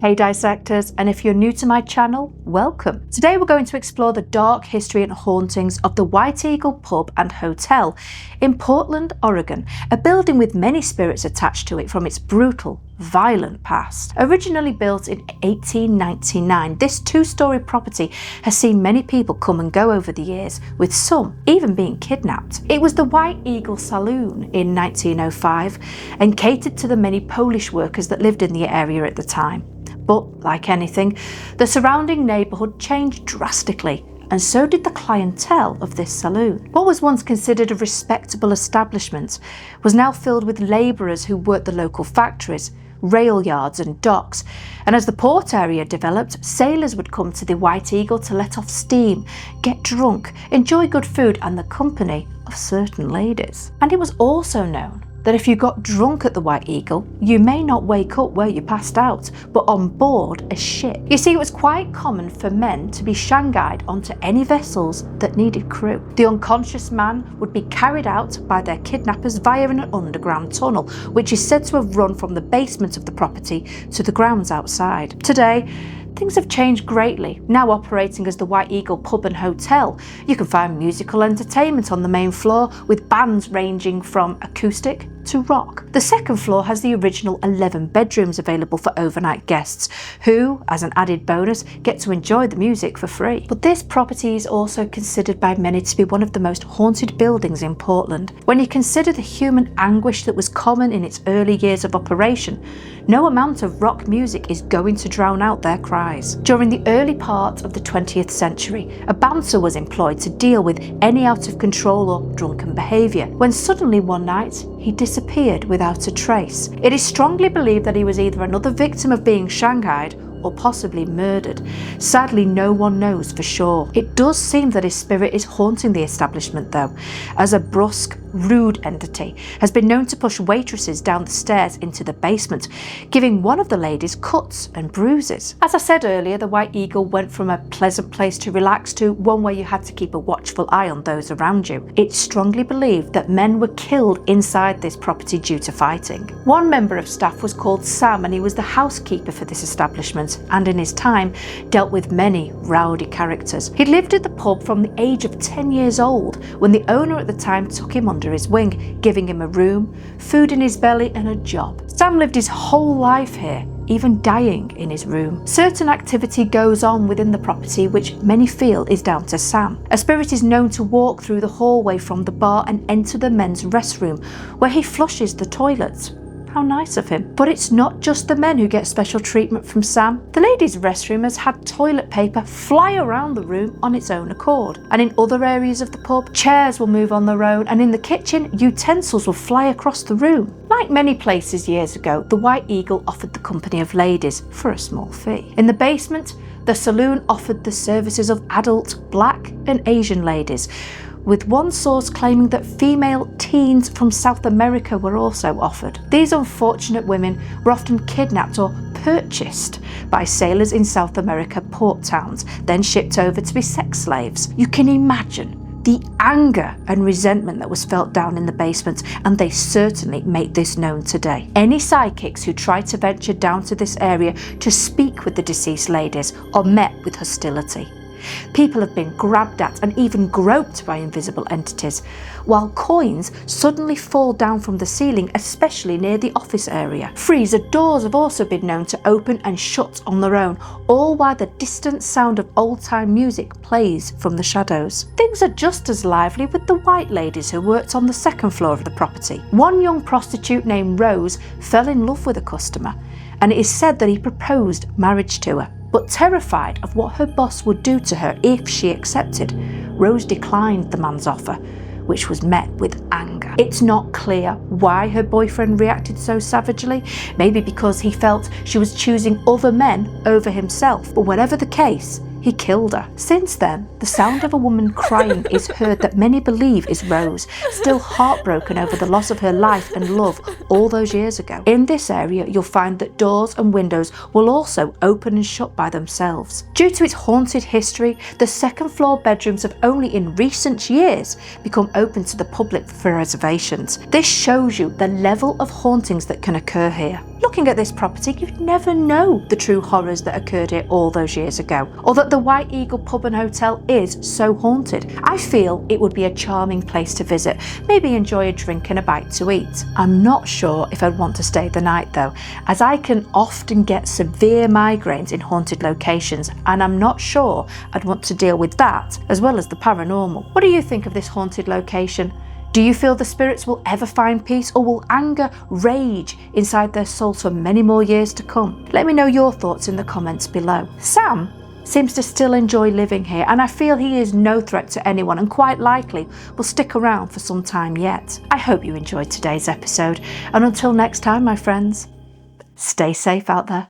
Hey Dissectors, and if you're new to my channel, welcome. Today we're going to explore the dark history and hauntings of the White Eagle Pub and Hotel in Portland, Oregon, a building with many spirits attached to it from its brutal, violent past. Originally built in 1899, this two-story property has seen many people come and go over the years, with some even being kidnapped. It was the White Eagle Saloon in 1905 and catered to the many Polish workers that lived in the area at the time. But, like anything, the surrounding neighbourhood changed drastically, and so did the clientele of this saloon. What was once considered a respectable establishment was now filled with labourers who worked the local factories, rail yards and docks, and as the port area developed, sailors would come to the White Eagle to let off steam, get drunk, enjoy good food and the company of certain ladies. And it was also known that if you got drunk at the White Eagle, you may not wake up where you passed out, but on board a ship. You see, it was quite common for men to be shanghaied onto any vessels that needed crew. The unconscious man would be carried out by their kidnappers via an underground tunnel, which is said to have run from the basement of the property to the grounds outside. Today, things have changed greatly. Now operating as the White Eagle Pub and Hotel, you can find musical entertainment on the main floor with bands ranging from acoustic to rock. The second floor has the original 11 bedrooms available for overnight guests who, as an added bonus, get to enjoy the music for free. But this property is also considered by many to be one of the most haunted buildings in Portland. When you consider the human anguish that was common in its early years of operation, no amount of rock music is going to drown out their cries. During the early part of the 20th century, a bouncer was employed to deal with any out of control or drunken behaviour, when suddenly one night he disappeared without a trace. It is strongly believed that he was either another victim of being shanghaied or possibly murdered. Sadly, no one knows for sure. It does seem that his spirit is haunting the establishment though, as a brusque, rude entity has been known to push waitresses down the stairs into the basement, giving one of the ladies cuts and bruises. As I said earlier, the White Eagle went from a pleasant place to relax to one where you had to keep a watchful eye on those around you. It's strongly believed that men were killed inside this property due to fighting. One member of staff was called Sam, and he was the housekeeper for this establishment, and in his time dealt with many rowdy characters. He lived at the pub from the age of 10 years old when the owner at the time took him under his wing, giving him a room, food in his belly and a job. Sam lived his whole life here, even dying in his room. Certain activity goes on within the property which many feel is down to Sam. A spirit is known to walk through the hallway from the bar and enter the men's restroom where he flushes the toilets. How nice of him. But it's not just the men who get special treatment from Sam. The ladies' restroom has had toilet paper fly around the room on its own accord. And in other areas of the pub, chairs will move on their own, and in the kitchen, utensils will fly across the room. Like many places years ago, the White Eagle offered the company of ladies for a small fee. In the basement, the saloon offered the services of adult Black and Asian ladies, with one source claiming that female teens from South America were also offered. These unfortunate women were often kidnapped or purchased by sailors in South America port towns, then shipped over to be sex slaves. You can imagine the anger and resentment that was felt down in the basement, and they certainly make this known today. Any psychics who try to venture down to this area to speak with the deceased ladies are met with hostility. People have been grabbed at and even groped by invisible entities, while coins suddenly fall down from the ceiling, especially near the office area. Freezer doors have also been known to open and shut on their own, all while the distant sound of old-time music plays from the shadows. Things are just as lively with the white ladies who worked on the second floor of the property. One young prostitute named Rose fell in love with a customer, and it is said that he proposed marriage to her. But terrified of what her boss would do to her if she accepted, Rose declined the man's offer, which was met with anger. It's not clear why her boyfriend reacted so savagely, maybe because he felt she was choosing other men over himself, but whatever the case, he killed her. Since then, the sound of a woman crying is heard that many believe is Rose, still heartbroken over the loss of her life and love all those years ago. In this area, you'll find that doors and windows will also open and shut by themselves. Due to its haunted history, the second floor bedrooms have only in recent years become open to the public for reservations. This shows you the level of hauntings that can occur here. Looking at this property, you'd never know the true horrors that occurred here all those years ago, or that the White Eagle Pub and Hotel is so haunted. I feel it would be a charming place to visit, maybe enjoy a drink and a bite to eat. I'm not sure if I'd want to stay the night though, as I can often get severe migraines in haunted locations, and I'm not sure I'd want to deal with that as well as the paranormal. What do you think of this haunted location? Do you feel the spirits will ever find peace, or will anger rage inside their souls for many more years to come? Let me know your thoughts in the comments below. Sam seems to still enjoy living here, and I feel he is no threat to anyone and quite likely will stick around for some time yet. I hope you enjoyed today's episode, and until next time, my friends, stay safe out there.